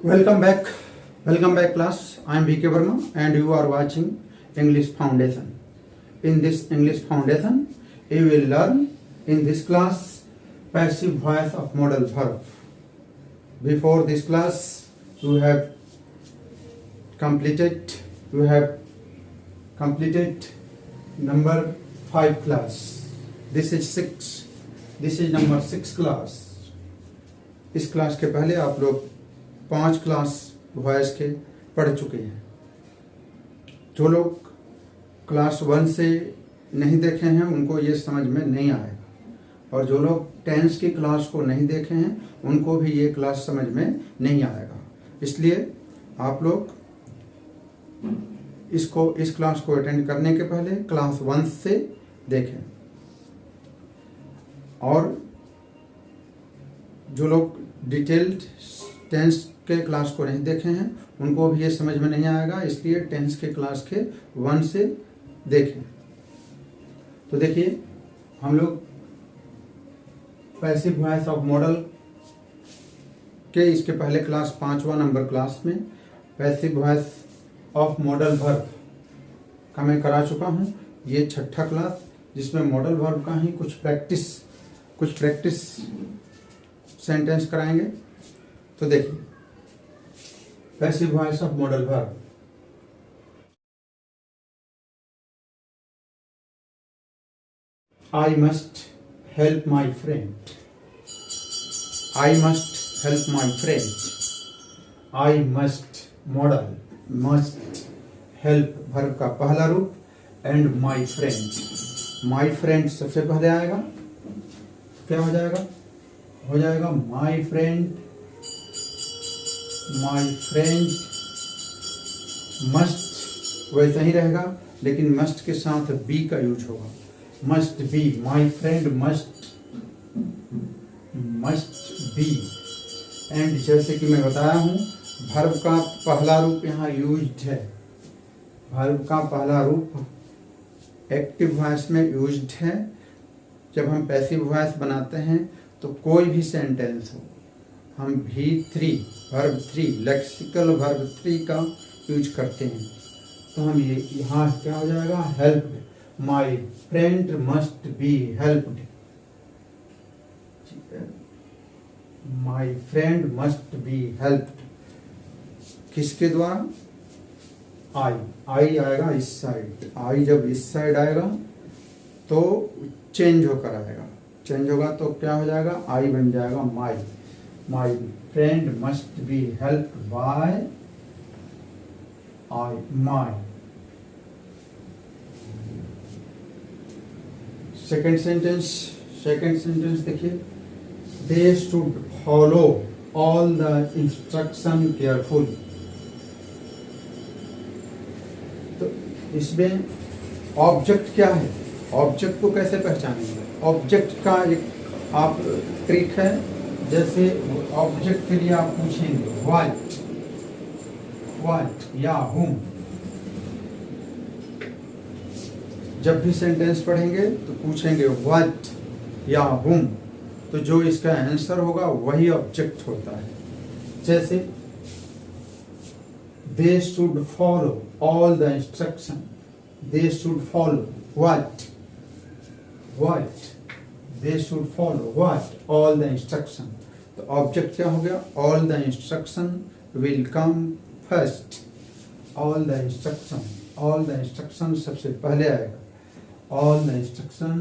Welcome back. Welcome back class. I am VK Verma and you are watching English Foundation. In this English Foundation, you will learn in this class passive voice of modal verb. Before this class, you have completed number 5 class. This is 6. This is number 6 class. इस class के पहले आप लोग 5 class voice के पढ़ चुके हैं। जो लोग क्लास 1 से नहीं देखे हैं उनको ये समझ में नहीं आएगा, और जो लोग टेंस की क्लास को नहीं देखे हैं उनको भी ये क्लास समझ में नहीं आएगा। इसलिए आप लोग इस क्लास को अटेंड करने के पहले क्लास 1 से देखें, और जो लोग डिटेल्ड टेंस के क्लास को नहीं देखे हैं उनको भी ये समझ में नहीं आएगा। इसलिए टेंस के क्लास के 1 से देखें। तो देखिए, हम लोग पैसिव वॉइस ऑफ मॉडल के इसके पहले क्लास 5वां नंबर क्लास में passive voice of modal verb का मैं करा चुका हूँ। ये 6ठा क्लास जिसमें मॉडल वर्ब का ही कुछ प्रैक्टिस सेंटेंस कराएंगे। तो देखिए, passive voice of modal verb. I must help my friend. I must help my friend. I must model must help verb का पहला रूप, and my friend. My friend सबसे पहले आएगा, क्या हो जाएगा? हो जाएगा my friend must वैसा ही रहेगा, लेकिन must के साथ be का यूज होगा। must be, my friend must be। And जैसे कि मैं बताया हूँ, वर्ब का पहला रूप यहाँ यूज्ड है। वर्ब का पहला रूप एक्टिव वॉइस में यूज्ड है। जब हम पैसिव वॉइस बनाते हैं तो कोई भी सेंटेंस हो, हम V3 वर्ब 3 लेक्सिकल वर्ब 3 का यूज करते हैं। तो हम ये यहाँ क्या हो जाएगा? Helped, my friend must be helped. My friend must be helped किसके द्वारा? आई आएगा इस साइड। आई जब इस साइड आएगा तो चेंज होकर आएगा। चेंज होगा तो क्या हो जाएगा? आई बन जाएगा my. My friend must be helped by I, my. Second sentence देखिए, they should follow all the instruction carefully. तो इसमें ऑब्जेक्ट क्या है? ऑब्जेक्ट को कैसे पहचानेंगे? ऑब्जेक्ट का एक आप ट्रिक है। जैसे ऑब्जेक्ट के लिए आप पूछेंगे व्हाट या whom। जब भी सेंटेंस पढ़ेंगे तो पूछेंगे व्हाट या whom, तो जो इसका आंसर होगा वही ऑब्जेक्ट होता है। जैसे दे should follow all the instruction. They should follow what they should follow what? All the instruction। तो ऑब्जेक्ट क्या हो गया? all the instruction will come first। all the instruction सबसे पहले आएगा। all the instruction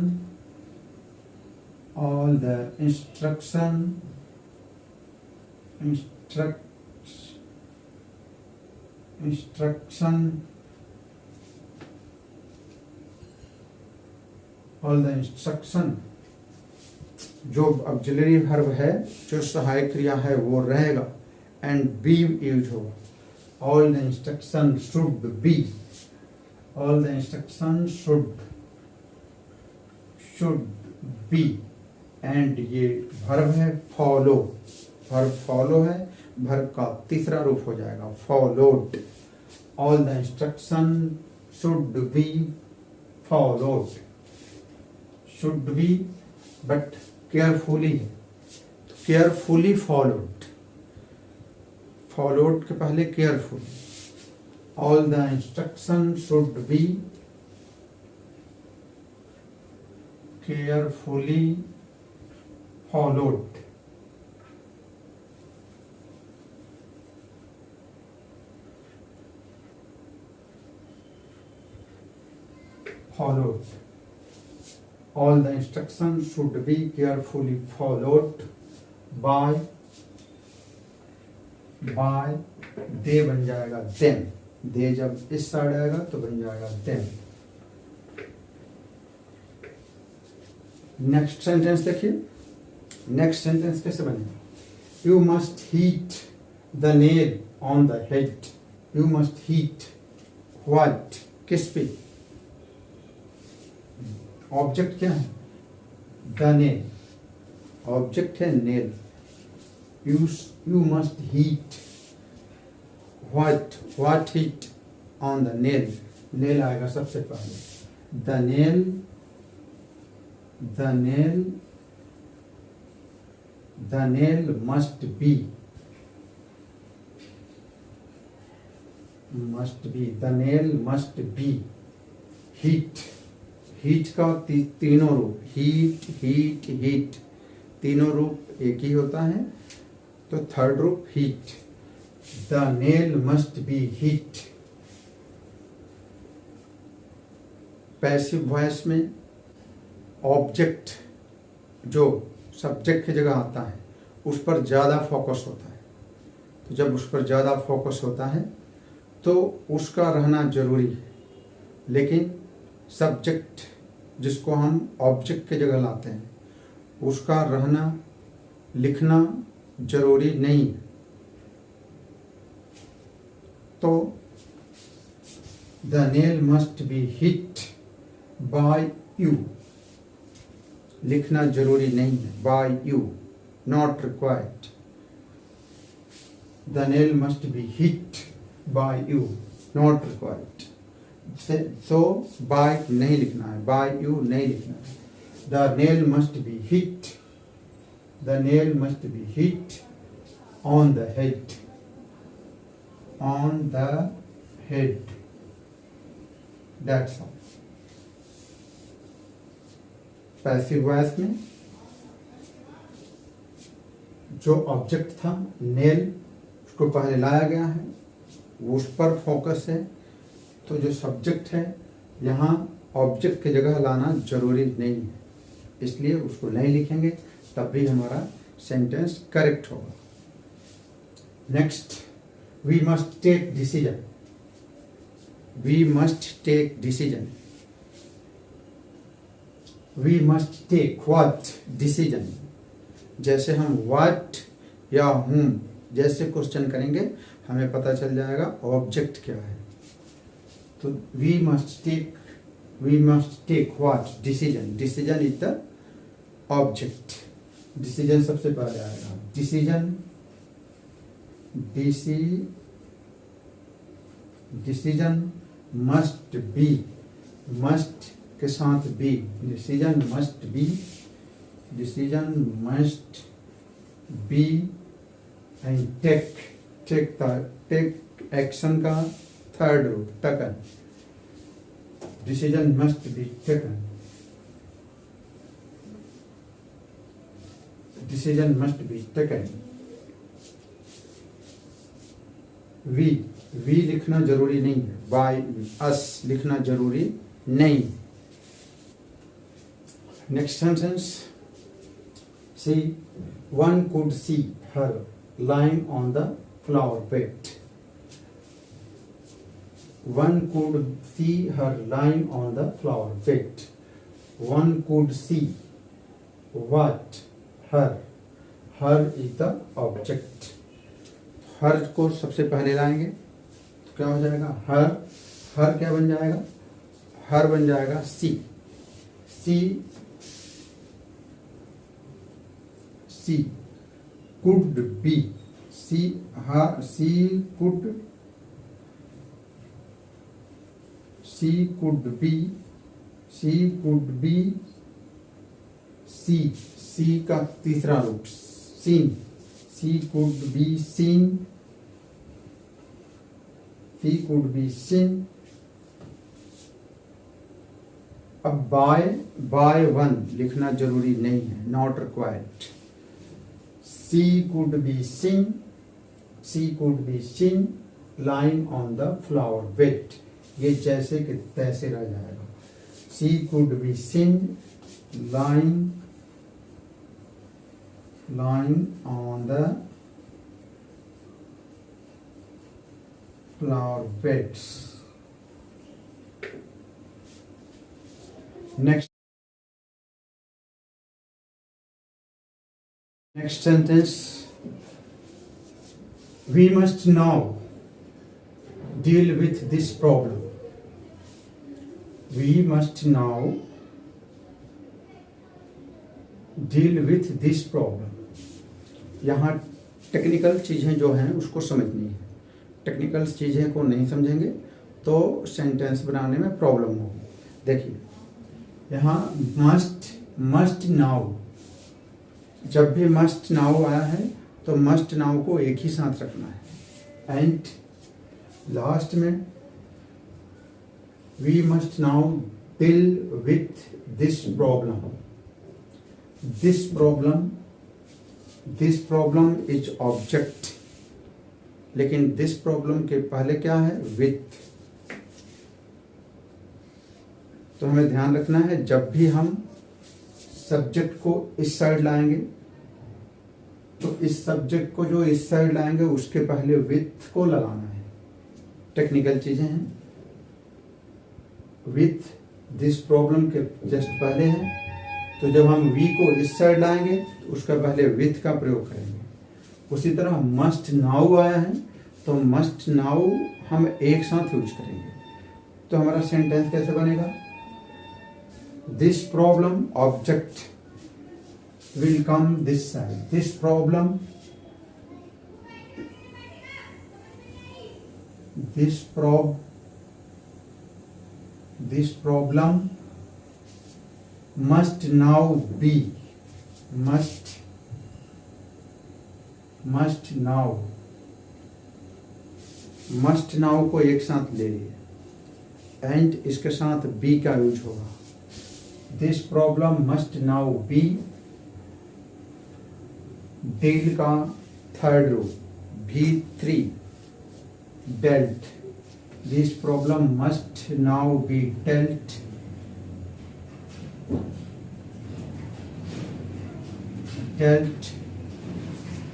जो ऑक्सिलरी वर्ब है, जो सहायक क्रिया है वो रहेगा, एंड बी यूज होगा। All the instruction should be. All the instruction should be. And ये वर्ब है फॉलो। वर्ब फॉलो है, वर्ब का तीसरा रूप हो जाएगा followed. All the instruction should be followed. Should be but carefully, carefully followed. Followed के पहले careful, all the instruction should be carefully followed. Followed. All the instructions should be carefully followed by they बन जाएगा them। they जब इस side आएगा तो बन जाएगा them। नेक्स्ट सेंटेंस देखिए, नेक्स्ट सेंटेंस कैसे बनेगा? You must heat the nail on the head. You must heat what, किस पे? ऑब्जेक्ट क्या है? The nail. ऑब्जेक्ट है nail. You must heat what heat on the nail. Nail आएगा सबसे पहले। The nail must be the nail must B heat. Heat का तीनों रूप, हीट तीनों रूप एक ही होता है, तो थर्ड रूप heat. The nail must B heat. Passive voice में ऑब्जेक्ट जो सब्जेक्ट की जगह आता है उस पर ज़्यादा फोकस होता है। तो जब उस पर ज़्यादा फोकस होता है तो उसका रहना जरूरी है, लेकिन सब्जेक्ट जिसको हम ऑब्जेक्ट की जगह लाते हैं उसका रहना लिखना जरूरी नहीं। तो the nail must be hit by you, लिखना जरूरी नहीं है। By you, not required. The nail must be hit by you, not required. So by नहीं लिखना है, बाय यू नहीं लिखना है। The nail must be hit, the nail must be hit on the head, on the head. That's all. Passive voice में जो object था nail, उसको पहले लाया गया है, उस पर फोकस है। तो जो सब्जेक्ट है यहाँ ऑब्जेक्ट की जगह लाना जरूरी नहीं है, इसलिए उसको नहीं लिखेंगे, तब भी हमारा सेंटेंस करेक्ट होगा। Next, we must take decision. We must take decision. We must take what decision. जैसे हम व्हाट या whom जैसे क्वेश्चन करेंगे हमें पता चल जाएगा ऑब्जेक्ट क्या है। तो we must take what decision. Decision is the object. Decision सबसे पहले आएगा। डिसीजन मस्ट बी, मस्ट के साथ be. Decision must be and take action का थर्ड रूप taken. Decision must be taken. Decision must be taken. We लिखना जरूरी नहीं है, बाय अस लिखना जरूरी नहीं। Next sentence, see one could see her lying on the flower bed. One could see her lying on the flower bed. One could see what? Her. Her is the object. हर को सबसे पहले लाएंगे तो क्या हो जाएगा? हर। हर क्या बन जाएगा? हर बन जाएगा सी। सी could be, she could be सी का तीसरा रूप seen. She could be seen he could be seen। अब बाय वन लिखना जरूरी नहीं है, not required. She could be seen lying on the flower bed, ये जैसे कि तैसे रह जाएगा। She could be seen lying on the flower beds. Next sentence, we must now deal with this problem। We must now deal with this problem। यहाँ technical चीज़ें जो हैं उसको समझनी है, टेक्निकल चीज़ें को नहीं समझेंगे तो सेंटेंस बनाने में प्रॉब्लम होगी। देखिए यहाँ मस्ट नाउ, जब भी मस्ट नाउ आया है तो मस्ट नाउ को एक ही साथ रखना है। एंड लास्ट में we must now deal with this problem. This problem is object, लेकिन दिस प्रॉब्लम के पहले क्या है, विथ। तो हमें ध्यान रखना है जब भी हम सब्जेक्ट को इस साइड लाएंगे तो इस सब्जेक्ट को जो इस साइड लाएंगे उसके पहले विथ को लगाना है। टेक्निकल चीजें हैं, विथ दिस प्रॉब्लम के जस्ट पहले है, तो जब हम वी को इस साइड लाएंगे तो उसका पहले विथ का प्रयोग करेंगे। उसी तरह मस्ट नाउ आया है तो मस्ट नाउ हम एक साथ यूज करेंगे। तो हमारा सेंटेंस कैसे बनेगा, this problem object will come this side। this problem must now be, must now को एक साथ ले लिए एंड इसके साथ बी का यूज होगा। This problem must now be, deal का थर्ड रूप V3 dealt. This problem must now be dealt,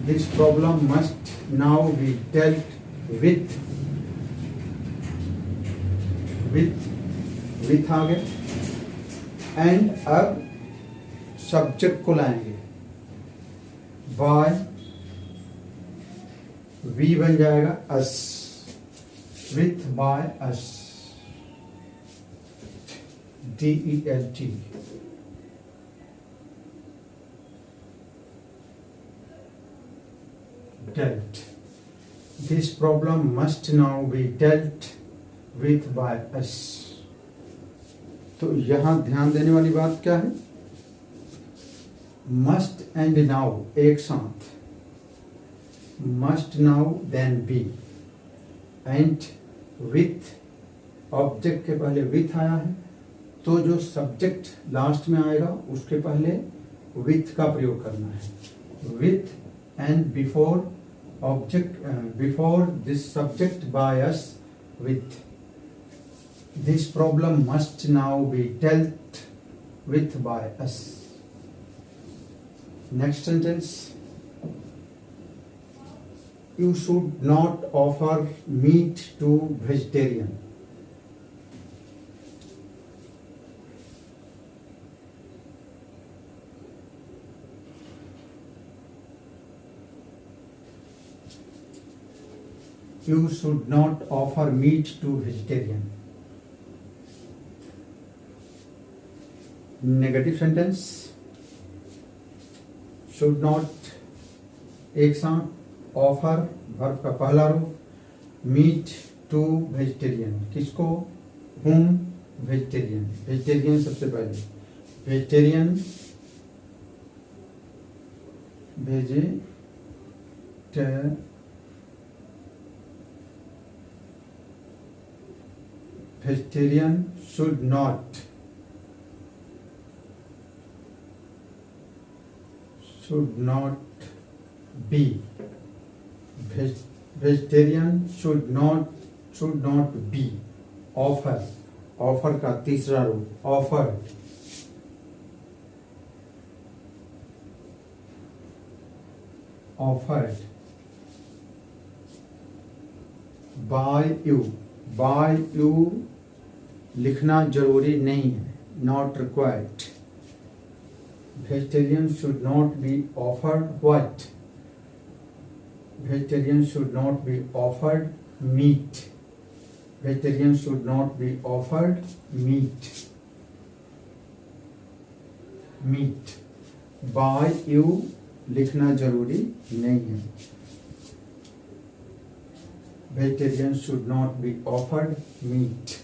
this problem must now be dealt with आ गया। एंड अब सब्जेक्ट को लाएंगे, बाय वी बन जाएगा us, with by us, DELT। dealt। This problem must now be dealt with by us। तो यहां ध्यान देने वाली बात क्या है, मस्ट एंड नाउ एक साथ, must now then be and with, object के पहले विथ आया है तो जो सब्जेक्ट लास्ट में आएगा उसके पहले विथ का प्रयोग करना है। With and before object, before this subject by us with. This problem must now be dealt with by us। Next sentence, you should not offer meat to vegetarian। You should not offer meat to vegetarian। Negative sentence, should not एक साथ, offer verb का पहला रूप, meet to vegetarian, किसको, हुम, vegetarian. Vegetarian सबसे पहले, vegetarian vegetarian should not be vegetarian should not be offer का तीसरा रूप offered by you लिखना जरूरी नहीं है, not required. Vegetarian should not be offered what? Vegetarian should not be offered meat. Vegetarian should not be offered meat. By you लिखना जरूरी नहीं है. Vegetarian should not be offered meat.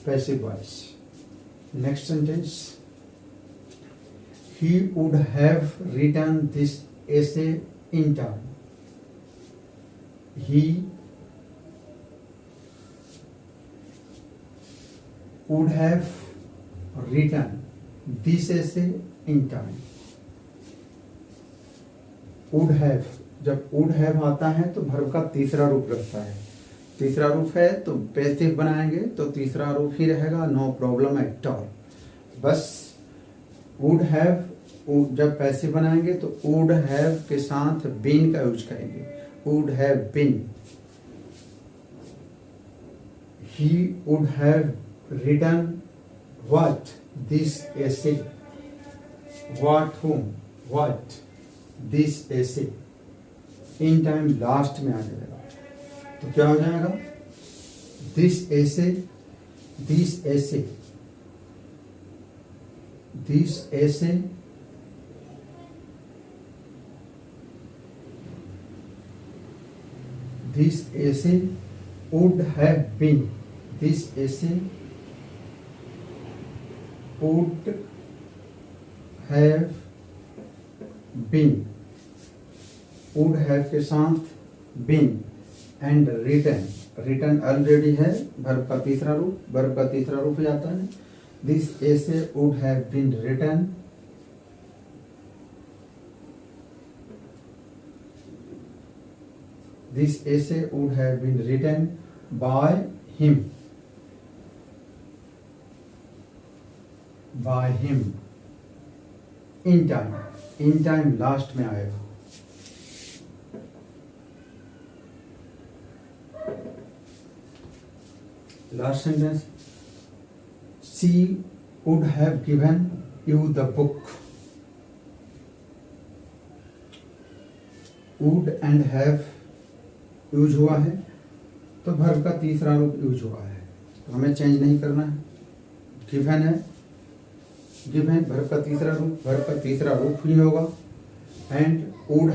Passive voice. Next sentence. He would have written this essay in time. He would have written this essay in time. would have, जब would have आता है तो verb का तीसरा रूप लगता है. तीसरा रूप है तो पैसिव बनाएंगे तो तीसरा रूप ही रहेगा, नो प्रॉब्लम एट ऑल. बस would have जब पैसिव बनाएंगे तो would have के साथ been का यूज करेंगे. would have been. He would have written what? This essay. What? Whom? What? This essay. In time last में आ जाएगा तो क्या हो जाएगा? This essay. This essay. This essay. This essay would have been. This essay would have been. would have के साथ been and written already है, verb का तीसरा रूप हो जाता है. This essay would have been written by him. In time last में आएगा. Last sentence. She would have given you the book. Would and have use हुआ है तो verb का तीसरा रूप यूज हुआ है तो हमें चेंज नहीं करना है. गिवन है, गिवन verb का तीसरा रूप ही होगा. एंड would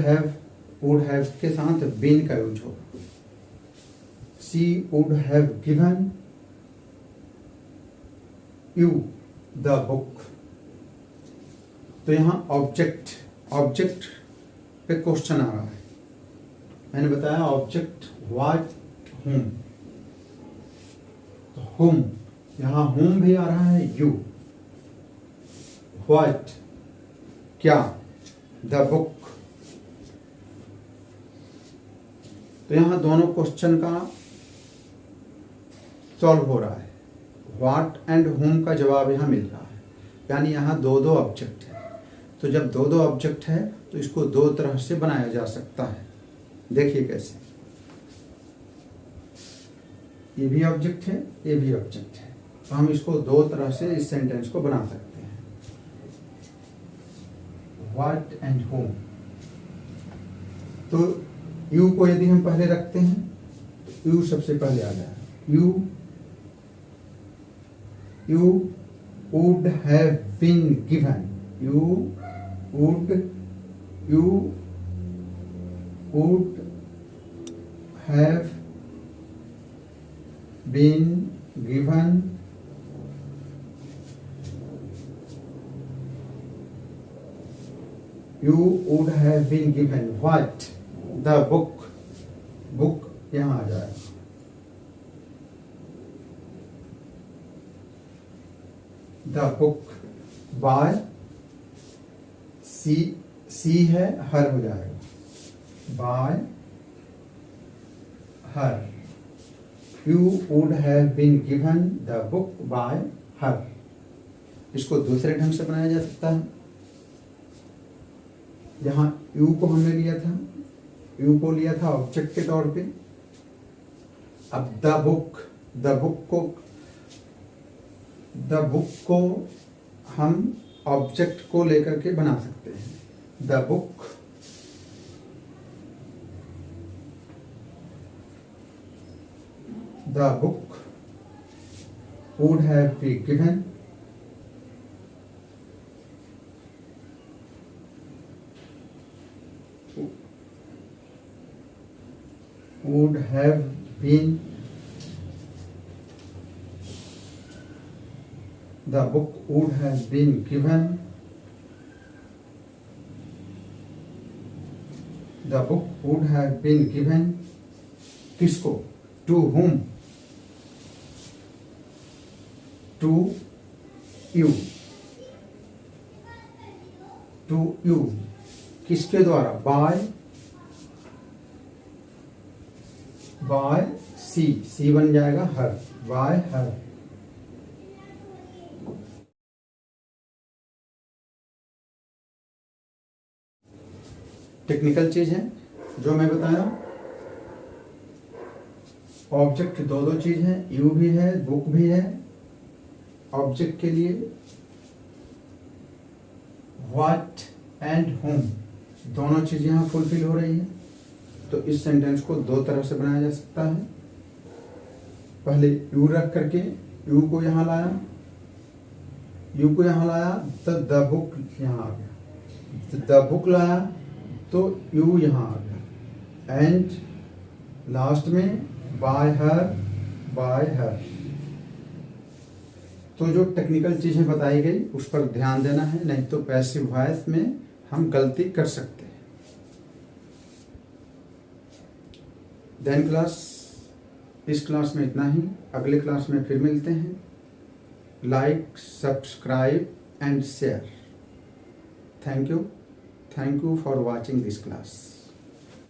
have के साथ been का यूज होगा. She would have given you the book. तो यहाँ ऑब्जेक्ट पे क्वेश्चन आ रहा है. मैंने बताया ऑब्जेक्ट व्हाट whom. तो whom यहाँ whom भी आ रहा है, you. What क्या, the book. तो यहाँ दोनों क्वेश्चन का सॉल्व हो रहा है. व्हाट एंड होम का जवाब यहाँ मिल रहा है. यानी यहाँ दो ऑब्जेक्ट है. तो जब दो ऑब्जेक्ट है तो इसको दो तरह से बनाया जा सकता है. देखिए कैसे. ये भी ऑब्जेक्ट है, ये भी ऑब्जेक्ट है. तो हम इसको दो तरह से इस सेंटेंस को बना सकते हैं. What and home. तो यू को यदि हम पहले रखते हैं तो यू सबसे पहले आ जाएगा. You would have been given. You would have been given what? The book. यहाँ आ जाएगा. द बुक बाय सी है हर हो जाएगा by her you would have been given the book by her. इसको दूसरे ढंग से बनाया जा सकता है। जहां यू को हमने लिया था, यू को लिया था ऑब्जेक्ट के तौर पे। अब द बुक को हम ऑब्जेक्ट को लेकर के बना सकते हैं। The book would have been given would have been the book would have been given the book would have been given किसको? To whom? To you. To you. किसके द्वारा? बाय सी बन जाएगा हर, बाय हर। टेक्निकल चीज है जो मैं बताया। ऑब्जेक्ट दो चीज है, यू भी है, बुक भी है। ऑब्जेक्ट के लिए व्हाट एंड होम दोनों चीज यहां फुलफिल हो रही है। तो इस सेंटेंस को दो तरह से बनाया जा सकता है। पहले यू रख करके यू को यहां लाया, तो द बुक यहां आ गया। द बुक लाया तो यू यहां आ गया। एंड लास्ट में बाय हर। तो जो टेक्निकल चीजें बताई गई उस पर ध्यान देना है, नहीं तो पैसिव वॉइस में हम गलती कर सकते हैं। देन क्लास, इस क्लास में इतना ही। अगले क्लास में फिर मिलते हैं। Like, subscribe and share. Thank you for watching this class.